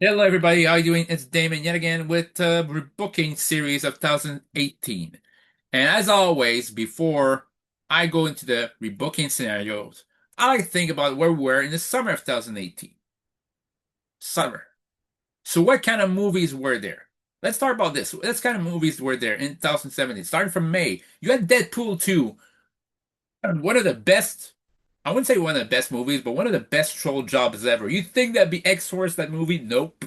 Hello, everybody. How are you doing? It's Damon yet again with Rebooking series of 2018. And as always, before I go into the rebooking scenarios, I like to think about where we were in the summer of 2018. Summer. So what kind of movies were there? Let's talk about this. What kind of movies were there in 2017? Starting from May, you had Deadpool 2, one of the best, I wouldn't say one of the best movies, but one of the best troll jobs ever. You think that'd be X-Force, that movie? Nope.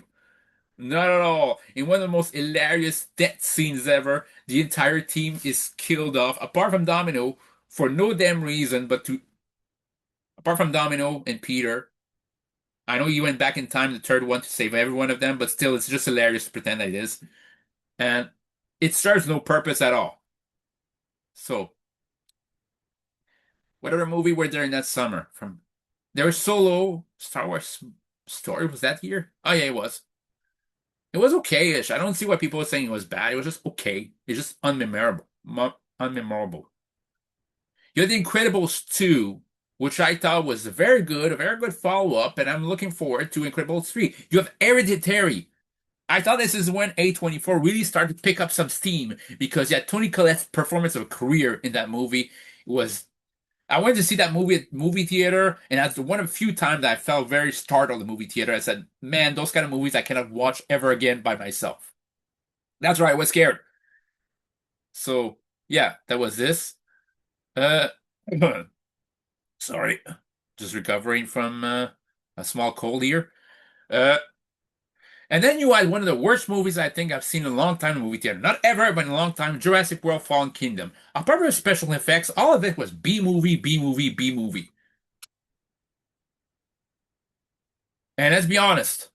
Not at all. In one of the most hilarious death scenes ever, the entire team is killed off, apart from Domino, for no damn reason, apart from Domino and Peter. I know you went back in time, the third one, to save every one of them, but still, it's just hilarious to pretend that it is. And it serves no purpose at all. So, what other movie were there in that summer? There was Solo, Star Wars story, was that year? Oh yeah, it was. It was okay-ish. I don't see why people were saying it was bad. It was just okay. It's just unmemorable. Unmemorable. You had The Incredibles 2, which I thought was a very good follow-up, and I'm looking forward to Incredibles 3. You have Hereditary. I thought this is when A24 really started to pick up some steam because you had Toni Collette's performance of a career in that movie. It was I went to see that movie at movie theater, and that's one of the few times that I felt very startled at the movie theater. I said, "Man, those kind of movies I cannot watch ever again by myself." That's right, I was scared. So yeah, that was this. Uh, sorry, just recovering from a small cold here. Uh, and then you had one of the worst movies I think I've seen in a long time in the movie theater. Not ever, but in a long time. Jurassic World: Fallen Kingdom. Apart from special effects, all of it was B movie, B movie, B movie. And let's be honest.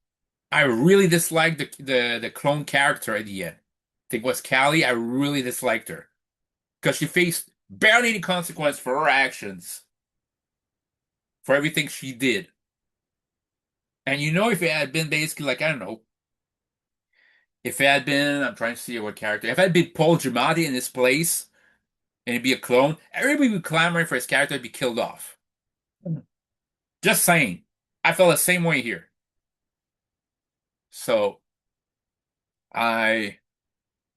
I really disliked the clone character at the end. I think it was Callie. I really disliked her because she faced barely any consequence for her actions, for everything she did. And if it had been basically like, I don't know, if it had been, I'm trying to see what character, if it had been Paul Giamatti in his place and he'd be a clone, everybody would be clamoring for his character to be killed off. Just saying. I felt the same way here. So I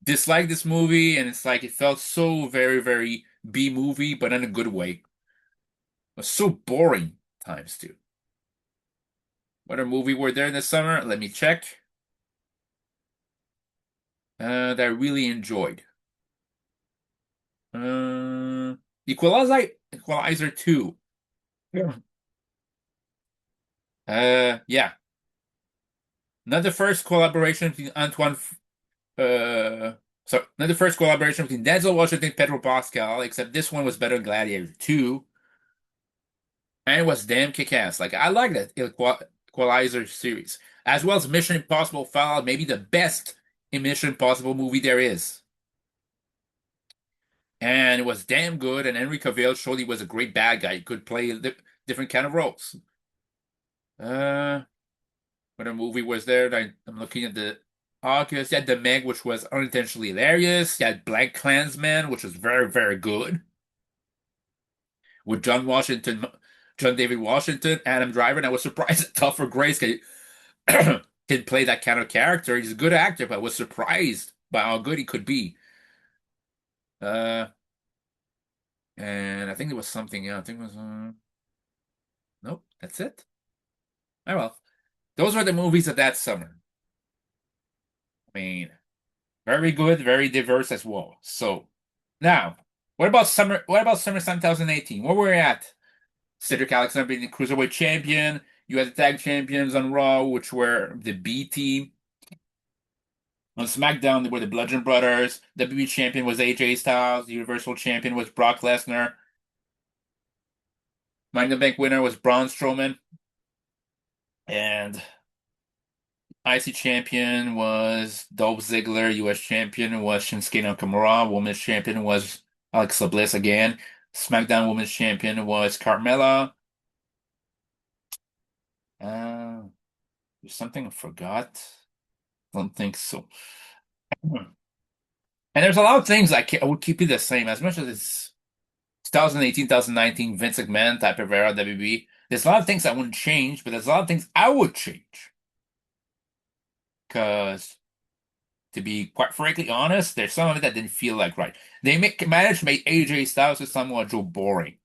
dislike this movie, and it's like it felt so very, very B movie, but in a good way. It was so boring times too. What other movie were there in the summer? Let me check. That I really enjoyed. Uh, Equalizer 2. Yeah. Yeah. Not the first collaboration between not the first collaboration between Denzel Washington and Pedro Pascal, except this one was better than Gladiator 2. And it was damn kick-ass. Like I like that Equalizer series, as well as Mission Impossible Fallout, maybe the best in Mission Impossible movie there is. And it was damn good. And Henry Cavill showed he was a great bad guy. He could play different kind of roles. Uh, what a movie was there? I'm looking at the August. You had The Meg, which was unintentionally hilarious. You had Black Klansman, which was very, very good. With John David Washington, Adam Driver, and I was surprised that Topher Grace can play that kind of character. He's a good actor, but I was surprised by how good he could be. Uh, and I think there was something else. I think it was nope, that's it. Oh well, those were the movies of that summer. I mean, very good, very diverse as well. So now, What about SummerSlam 2018? Where were we at? Cedric Alexander being the cruiserweight champion. You had the tag champions on Raw, which were the B team. On SmackDown, they were the Bludgeon Brothers. The WWE champion was AJ Styles. The Universal champion was Brock Lesnar. Money in the Bank winner was Braun Strowman. And IC champion was Dolph Ziggler. US champion was Shinsuke Nakamura. Women's champion was Alexa Bliss again. SmackDown Women's champion was Carmella. There's something I forgot. Don't think so. And there's a lot of things I would keep it the same as much as it's 2018, 2019 Vince McMahon type of era WB. There's a lot of things I wouldn't change, but there's a lot of things I would change. because, to be quite frankly honest, there's some of it that didn't feel like right. They managed to make AJ Styles and Samoa Joe boring.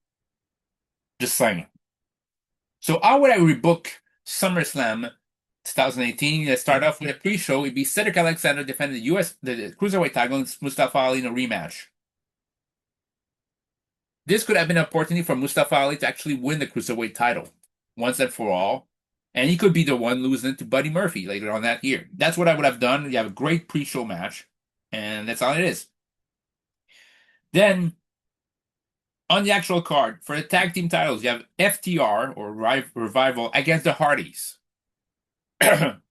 Just saying. So how would I rebook SummerSlam 2018? Let's start off with a pre-show. It'd be Cedric Alexander defending the Cruiserweight title against Mustafa Ali in a rematch. This could have been an opportunity for Mustafa Ali to actually win the Cruiserweight title once and for all. And he could be the one losing to Buddy Murphy later on that year. That's what I would have done. You have a great pre-show match, and that's all it is. Then, on the actual card, for the tag team titles, you have FTR, or Revival, against the Hardys. And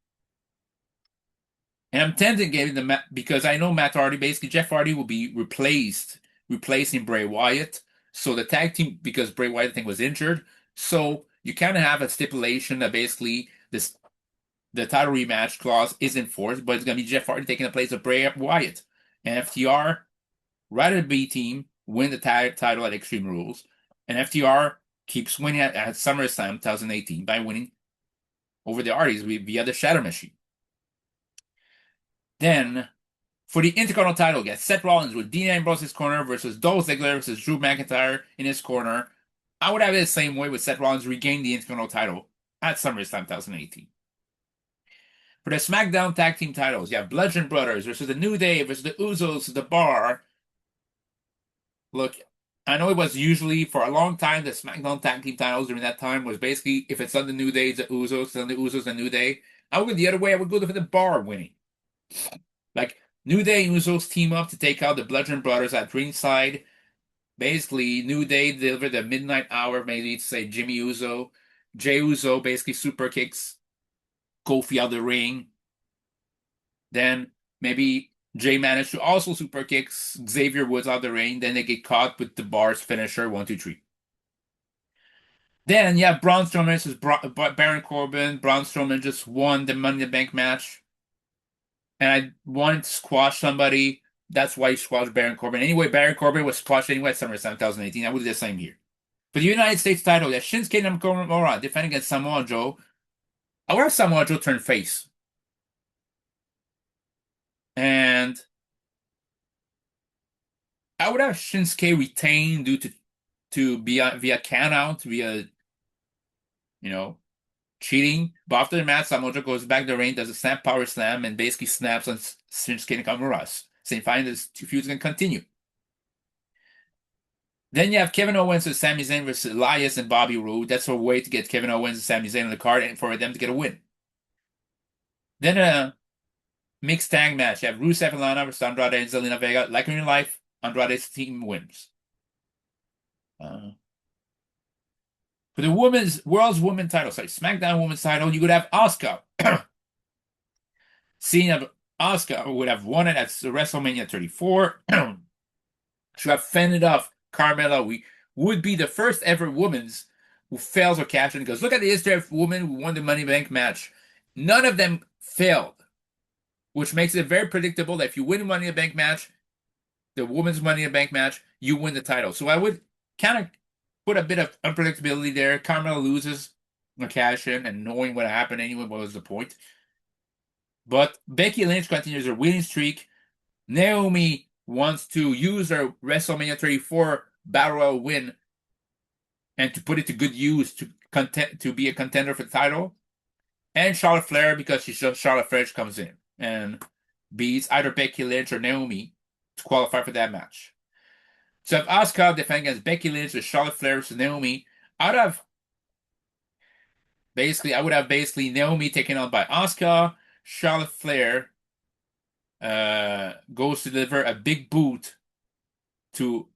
I'm tempted to give them because I know Matt Hardy, basically Jeff Hardy will be replacing Bray Wyatt. So the tag team, because Bray Wyatt I think was injured, so you kind of have a stipulation that basically the title rematch clause is enforced, but it's going to be Jeff Hardy taking the place of Bray Wyatt. And FTR, rather B team, win the title at Extreme Rules. And FTR keeps winning at SummerSlam 2018 by winning over the Hardys via the Shatter Machine. Then, for the Intercontinental title, get Seth Rollins with Dean Ambrose in his corner versus Dolph Ziggler versus Drew McIntyre in his corner. I would have it the same way with Seth Rollins regain the Intercontinental title at SummerSlam 2018. For the SmackDown Tag Team titles, you have Bludgeon Brothers versus the New Day versus the Usos, the Bar. Look, I know it was usually, for a long time, the SmackDown Tag Team titles during that time was basically, if it's on the New Day, it's the Usos, it's on the Usos, the New Day. I would go the other way, I would go for the Bar winning. Like, New Day and Usos team up to take out the Bludgeon Brothers at ringside. Basically, New Day deliver the midnight hour, maybe to say Jimmy Uso. Jey Uso basically super kicks Kofi out of the ring. Then maybe Jay managed to also super kicks Xavier Woods out of the ring. Then they get caught with the Bar's finisher, 1, 2, 3. Then you have Braun Strowman versus Baron Corbin. Braun Strowman just won the Money in the Bank match. And I wanted to squash somebody. That's why he squashed Baron Corbin. Anyway, Baron Corbin was squashed anyway at SummerSlam 2018. I would do the same here. For the United States title, you have Shinsuke Nakamura defending against Samoa Joe. I would have Samoa Joe turn face. And I would have Shinsuke retain due to via count out, via cheating. But after the match, Samoa Joe goes back to the ring, does a snap power slam, and basically snaps on Shinsuke Nakamura. Same fine, this two feuds can continue. Then you have Kevin Owens and Sami Zayn versus Elias and Bobby Roode. That's a way to get Kevin Owens and Sami Zayn on the card and for them to get a win. Then a mixed tag match. You have Rusev and Lana versus Andrade and Zelina Vega. Like in real life, Andrade's team wins. For the World's Women's title, SmackDown Women's title, you could have Asuka. Seeing Asuka would have won it at WrestleMania 34. She have fended off Carmella. We would be the first ever women's who fails or cash in. Because look at the history of women who won the Money in the Bank match. None of them failed, which makes it very predictable that if you win a Money in the Bank match, the women's Money in the Bank match, you win the title. So I would kind of put a bit of unpredictability there. Carmella loses a cash in, and knowing what happened anyway, what was the point? But Becky Lynch continues her winning streak. Naomi wants to use her WrestleMania 34 Battle Royal win and to put it to good use to be a contender for the title. And Charlotte Flair, because Charlotte Flair comes in and beats either Becky Lynch or Naomi to qualify for that match. So if Asuka defending against Becky Lynch or Charlotte Flair versus Naomi, I would have Naomi taken on by Asuka. Charlotte Flair goes to deliver a big boot to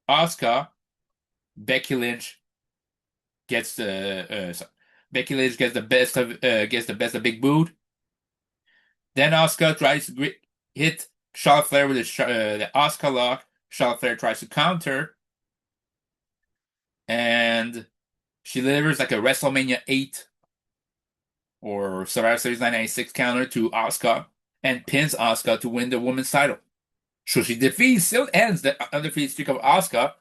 Asuka. Becky Lynch gets the best of big boot. Then Asuka tries to hit Charlotte Flair with the Asuka lock. Charlotte Flair tries to counter, and she delivers like a WrestleMania 8 or Survivor Series 1996 counter to Asuka and pins Asuka to win the women's title. So she still ends the undefeated streak of Asuka,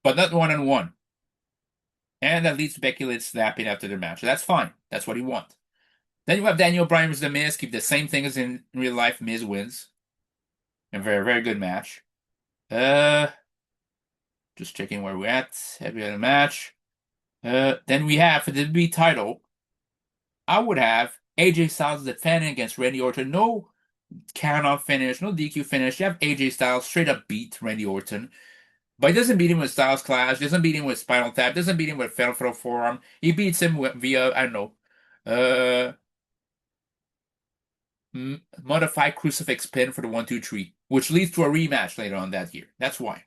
but not one-on-one. And that leads to Becky Lynch snapping after their match. So that's fine. That's what you want. Then you have Daniel Bryan versus The Miz. Keep the same thing as in real life. Miz wins. A very, very good match. Uh, just checking where we're at. Every other match. Then we have for the WWE title. I would have AJ Styles defending against Randy Orton. No count out finish, no DQ finish. You have AJ Styles straight up beat Randy Orton. But he doesn't beat him with Styles Clash, doesn't beat him with Spinal Tap, doesn't beat him with Fatal Forearm. He beats him via, I don't know, uh, modified crucifix pin for the 1, 2, 3, which leads to a rematch later on that year. That's why.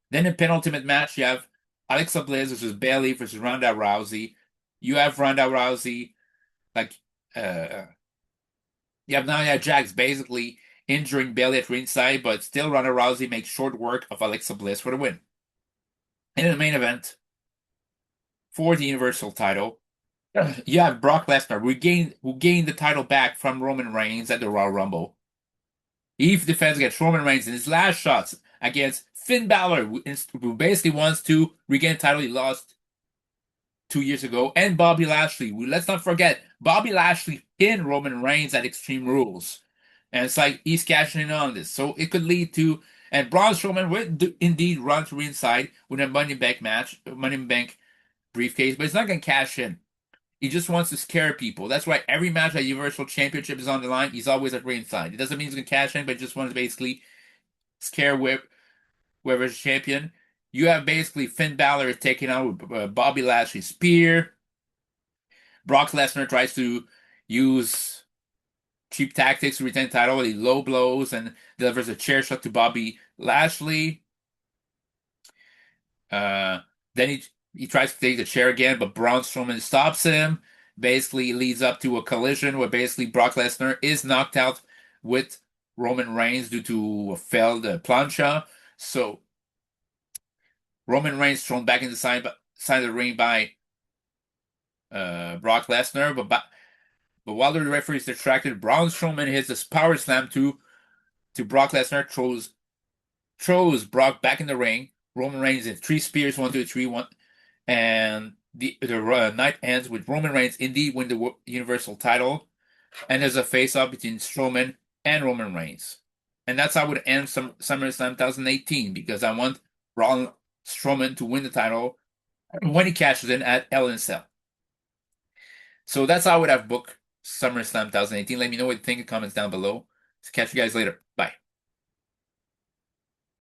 Then in penultimate match, you have Alexa Bliss versus Bayley versus Ronda Rousey. You have Ronda Rousey, like, uh, you have Nia Jax basically injuring Bayley at ringside, but still Ronda Rousey makes short work of Alexa Bliss for the win. And in the main event, for the Universal title, you have Brock Lesnar, who gained the title back from Roman Reigns at the Royal Rumble. He defends against Roman Reigns in his last shots against Finn Balor, who basically wants to regain the title he lost 2 years ago, and Bobby Lashley. Let's not forget, Bobby Lashley pinned Roman Reigns at Extreme Rules. And it's like he's cashing in on this. So it could lead to, and Braun Strowman would indeed run to ringside with a Money in Bank match, Money in Bank briefcase, but he's not going to cash in. He just wants to scare people. That's why every match at Universal Championship is on the line. He's always at ringside. It doesn't mean he's going to cash in, but he just wants to basically scare whoever's champion. You have basically Finn Balor taking out Bobby Lashley's spear. Brock Lesnar tries to use cheap tactics to retain the title. He low blows and delivers a chair shot to Bobby Lashley. Then he tries to take the chair again, but Braun Strowman stops him. Basically leads up to a collision where basically Brock Lesnar is knocked out with Roman Reigns due to a failed plancha. So Roman Reigns thrown back in the side of the ring by Brock Lesnar, but while the referee is distracted, Braun Strowman hits a power slam to Brock Lesnar, throws Brock back in the ring. Roman Reigns in 3 spears, 1, 2, 3, 1, and the night ends with Roman Reigns indeed win the Universal title, and there's a face-off between Strowman and Roman Reigns, and that's how I would end SummerSlam 2018 because I want Braun Strowman to win the title when he cashes in at Hell in a Cell. So that's how I would have booked SummerSlam 2018. Let me know what you think in the comments down below. Catch you guys later.